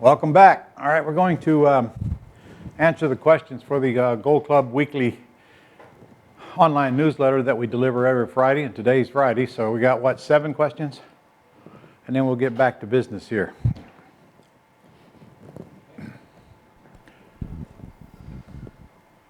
Welcome back. All right, we're going to answer the questions for the Gold Club weekly online newsletter that we deliver every Friday, and today's Friday, so we got, what, 7 questions? And then we'll get back to business here.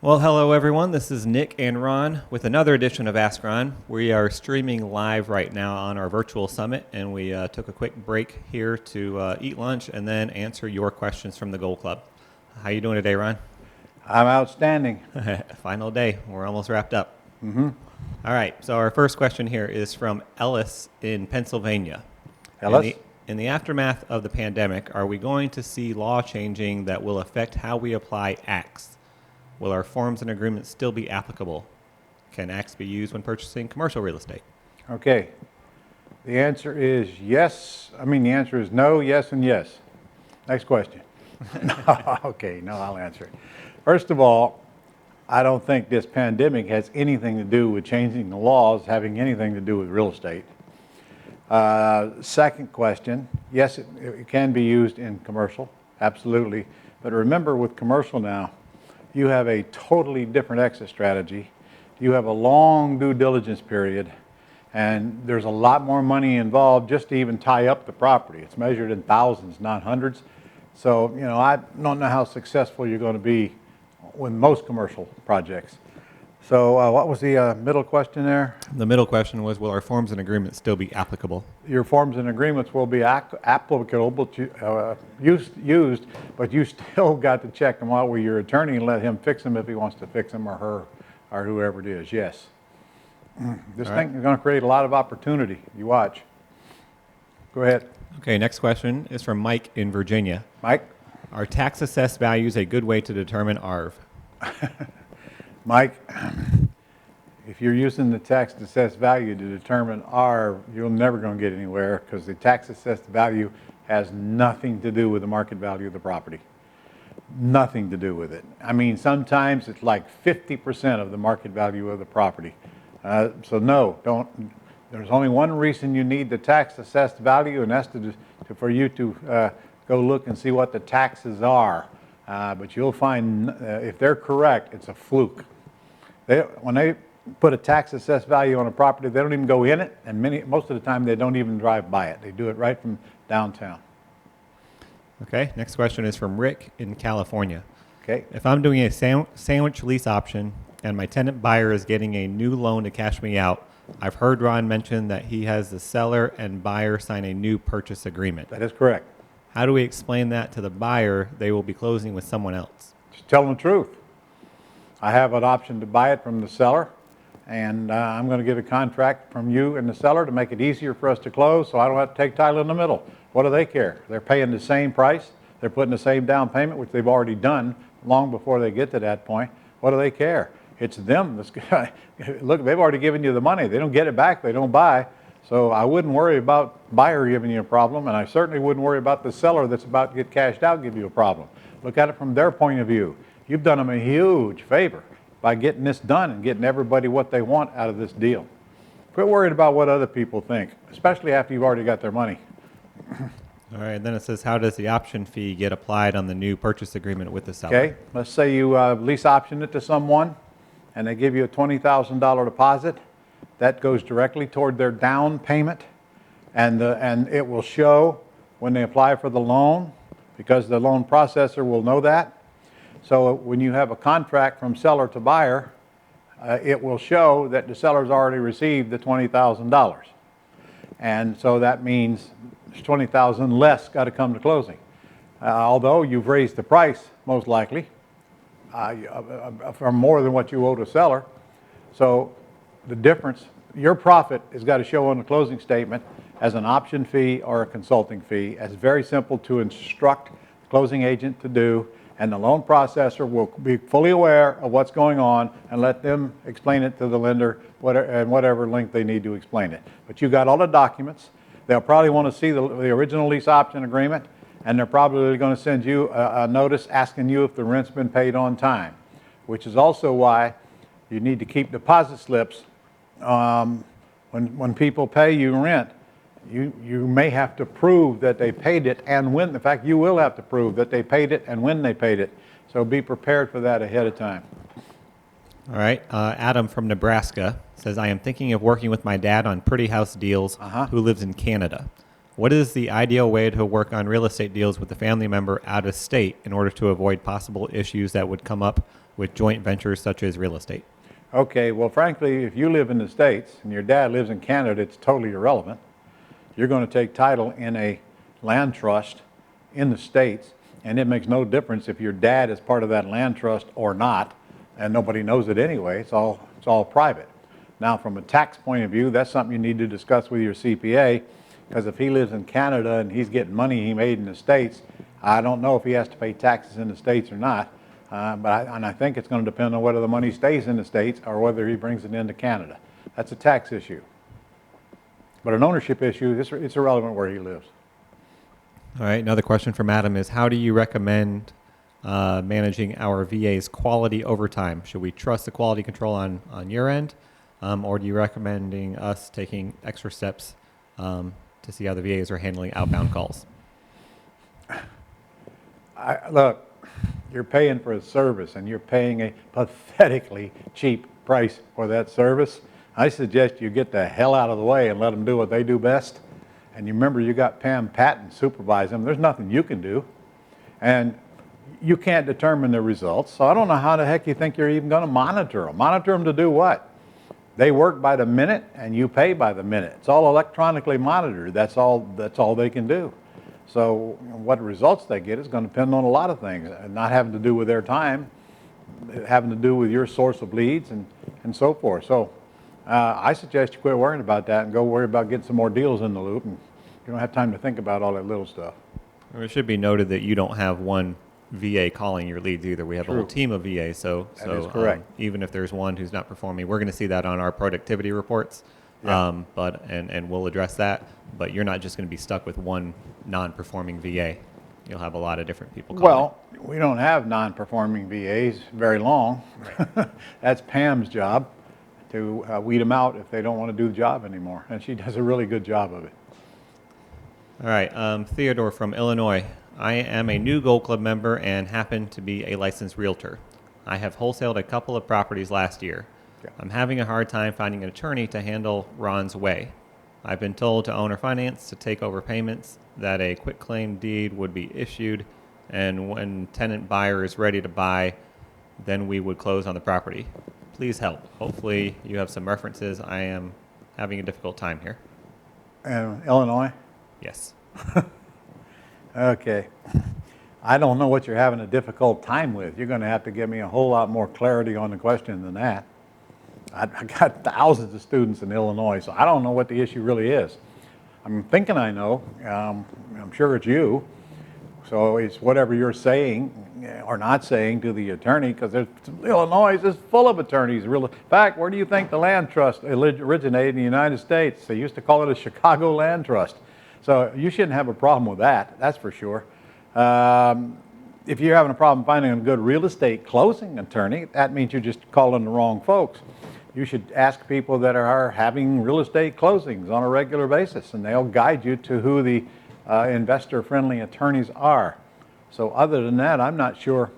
Well, hello everyone. This is Nick and Ron with another edition of Ask Ron. We are streaming live right now on our virtual summit, and we took a quick break here to eat lunch and then answer your questions from the Gold Club. How you doing today, Ron? I'm outstanding. Final day. We're almost wrapped up. Mm-hmm. All right. So our first question here is from Ellis in Pennsylvania. Ellis? In the aftermath of the pandemic, are we going to see law changing that will affect how we apply acts? Will our forms and agreements still be applicable? Can acts be used when purchasing commercial real estate? Okay. The answer is yes. The answer is no, yes, and yes. Next question. Okay, no, I'll answer it. First of all, I don't think this pandemic has anything to do with changing the laws having anything to do with real estate. Second question, yes, it can be used in commercial, absolutely. But remember, with commercial now, you have a totally different exit strategy. You have a long due diligence period, and there's a lot more money involved just to even tie up the property. It's measured in thousands, not hundreds. So, I don't know how successful you're going to be with most commercial projects. So what was the middle question there? The middle question was, will our forms and agreements still be applicable? Your forms and agreements will be applicable to used, but you still got to check them out with your attorney and let him fix them if he wants to fix them, or her, or whoever it is. Yes. This thing is going to create a lot of opportunity. You watch. Go ahead. Okay, next question is from Mike in Virginia. Mike? Are tax assessed values a good way to determine ARV? Mike, if you're using the tax assessed value to determine ARV, you're never going to get anywhere, because the tax assessed value has nothing to do with the market value of the property. Nothing to do with it. Sometimes it's like 50% of the market value of the property. So no, don't. There's only one reason you need the tax assessed value, and that's for you to go look and see what the taxes are. But you'll find, if they're correct, it's a fluke. When they put a tax assessed value on a property, they don't even go in it, and most of the time they don't even drive by it. They do it right from downtown. Okay, next question is from Rick in California. Okay. If I'm doing a sandwich lease option and my tenant buyer is getting a new loan to cash me out, I've heard Ron mention that he has the seller and buyer sign a new purchase agreement. That is correct. How do we explain that to the buyer? They will be closing with someone else. Just tell them the truth. I have an option to buy it from the seller, and I'm going to get a contract from you and the seller to make it easier for us to close, so I don't have to take title in the middle. What do they care? They're paying the same price. They're putting the same down payment, which they've already done long before they get to that point. What do they care? It's them. Look, they've already given you the money. They don't get it back. They don't buy. So I wouldn't worry about buyer giving you a problem, and I certainly wouldn't worry about the seller that's about to get cashed out give you a problem. Look at it from their point of view. You've done them a huge favor by getting this done and getting everybody what they want out of this deal. Quit worrying about what other people think, especially after you've already got their money. All right, then it says, how does the option fee get applied on the new purchase agreement with the seller? Okay, let's say you lease option it to someone, and they give you a $20,000 deposit. That goes directly toward their down payment, and it will show when they apply for the loan, because the loan processor will know that. So when you have a contract from seller to buyer, it will show that the seller's already received the $20,000. And so that means there's $20,000 less got to come to closing. Although you've raised the price, most likely, for more than what you owe to seller. So the difference, your profit has got to show on the closing statement as an option fee or a consulting fee. It's very simple to instruct the closing agent to do, and the loan processor will be fully aware of what's going on and let them explain it to the lender at whatever length they need to explain it. But you got all the documents. They'll probably want to see the original lease option agreement, and they're probably going to send you a notice asking you if the rent's been paid on time, which is also why you need to keep deposit slips when people pay you rent. You may have to prove that they paid it and when. In fact, you will have to prove that they paid it and when they paid it. So be prepared for that ahead of time. All right. Adam from Nebraska says, I am thinking of working with my dad on pretty house deals who lives in Canada. What is the ideal way to work on real estate deals with a family member out of state in order to avoid possible issues that would come up with joint ventures such as real estate? Okay, well, frankly, if you live in the States and your dad lives in Canada, it's totally irrelevant. You're going to take title in a land trust in the States, and it makes no difference if your dad is part of that land trust or not, and nobody knows it anyway. It's all private. Now, from a tax point of view, that's something you need to discuss with your CPA, because if he lives in Canada and he's getting money he made in the States, I don't know if he has to pay taxes in the States or not. And I think it's going to depend on whether the money stays in the States or whether he brings it into Canada. That's a tax issue. But an ownership issue, it's irrelevant where he lives. All right. Another question from Adam is, how do you recommend managing our VA's quality over time? Should we trust the quality control on your end, or do you recommending us taking extra steps to see how the VAs are handling outbound calls? Look, you're paying for a service, and you're paying a pathetically cheap price for that service. I suggest you get the hell out of the way and let them do what they do best. And you remember, you got Pam Patton supervising them. There's nothing you can do. And you can't determine the results. So I don't know how the heck you think you're even going to monitor them. Monitor them to do what? They work by the minute, and you pay by the minute. It's all electronically monitored. That's all they can do. So what results they get is going to depend on a lot of things, not having to do with their time, having to do with your source of leads and so forth. So I suggest you quit worrying about that and go worry about getting some more deals in the loop, and you don't have time to think about all that little stuff. It should be noted that you don't have one VA calling your leads either. We have a whole team of VAs, so that is correct. Even if there's one who's not performing, we're going to see that on our productivity reports. Yeah. And we'll address that. But you're not just going to be stuck with one non-performing VA. You'll have a lot of different people calling. Well, we don't have non-performing VAs very long. That's Pam's job, to weed them out if they don't want to do the job anymore, and she does a really good job of it. All right, Theodore from Illinois. I am a new Gold Club member and happen to be a licensed realtor. I have wholesaled a couple of properties last year. Yeah. I'm having a hard time finding an attorney to handle Ron's way. I've been told to owner finance to take over payments, that a quitclaim deed would be issued, and when tenant buyer is ready to buy, then we would close on the property. Please help. Hopefully you have some references. I am having a difficult time here. Illinois? Yes. Okay. I don't know what you're having a difficult time with. You're going to have to give me a whole lot more clarity on the question than that. I got thousands of students in Illinois, so I don't know what the issue really is. I'm thinking I know. I'm sure it's you. So it's whatever you're saying or not saying to the attorney, because Illinois is full of attorneys. In fact, where do you think the land trust originated in the United States? They used to call it a Chicago land trust. So you shouldn't have a problem with that, that's for sure. If you're having a problem finding a good real estate closing attorney, that means you're just calling the wrong folks. You should ask people that are having real estate closings on a regular basis, and they'll guide you to who the investor-friendly attorneys are. So other than that, I'm not sure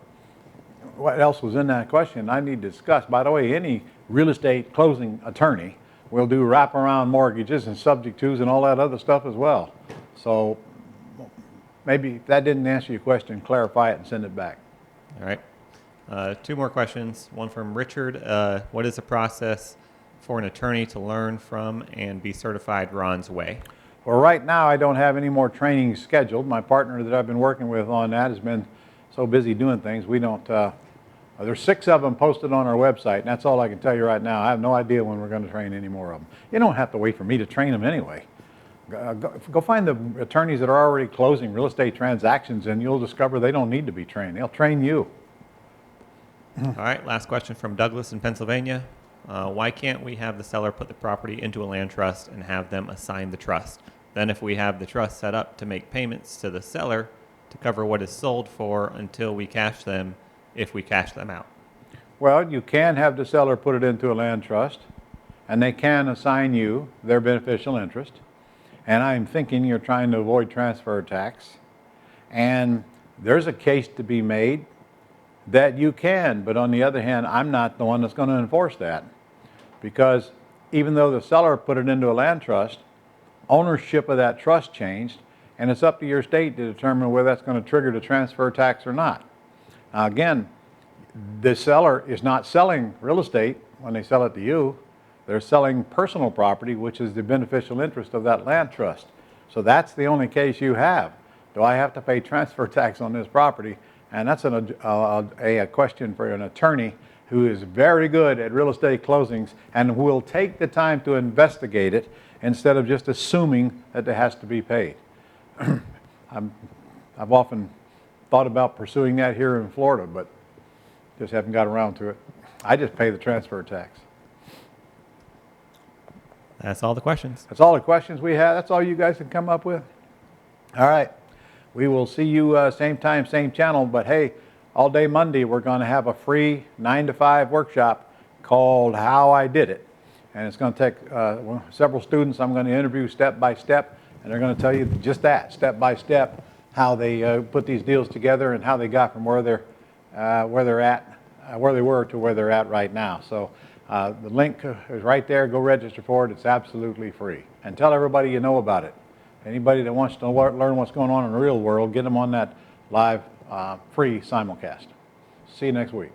what else was in that question I need to discuss. By the way, any real estate closing attorney will do wraparound mortgages and subject tos and all that other stuff as well. So maybe if that didn't answer your question, clarify it and send it back. All right. Two more questions. One from Richard. What is the process for an attorney to learn from and be certified Ron's way? Well, right now I don't have any more training scheduled. My partner that I've been working with on that has been so busy doing things. We don't, there's 6 of them posted on our website, and that's all I can tell you right now. I have no idea when we're going to train any more of them. You don't have to wait for me to train them anyway. Go find the attorneys that are already closing real estate transactions, and you'll discover they don't need to be trained. They'll train you. All right, last question from Douglas in Pennsylvania. Why can't we have the seller put the property into a land trust and have them assign the trust? Then if we have the trust set up to make payments to the seller to cover what is sold for until we cash them, if we cash them out. Well, you can have the seller put it into a land trust, and they can assign you their beneficial interest. and I'm thinking you're trying to avoid transfer tax, and there's a case to be made that you can, but on the other hand, I'm not the one that's going to enforce that, because even though the seller put it into a land trust, ownership of that trust changed, and it's up to your state to determine whether that's going to trigger the transfer tax or not. Now again, the seller is not selling real estate when they sell it to you. They're selling personal property, which is the beneficial interest of that land trust. So that's the only case you have. Do I have to pay transfer tax on this property? And that's a question for an attorney who is very good at real estate closings and will take the time to investigate it instead of just assuming that it has to be paid. I've often thought about pursuing that here in Florida, but just haven't got around to it. I just pay the transfer tax. That's all the questions. That's all the questions we have. That's all you guys can come up with. All right. We will see you same time, same channel. But hey, all day Monday, we're going to have a free 9 to 5 workshop called How I Did It. And it's going to take several students I'm going to interview step by step. And they're going to tell you just that, step by step, how they put these deals together and how they got from where they were to where they're at right now. So the link is right there. Go register for it. It's absolutely free. And tell everybody you know about it. Anybody that wants to learn what's going on in the real world, get them on that live free simulcast. See you next week.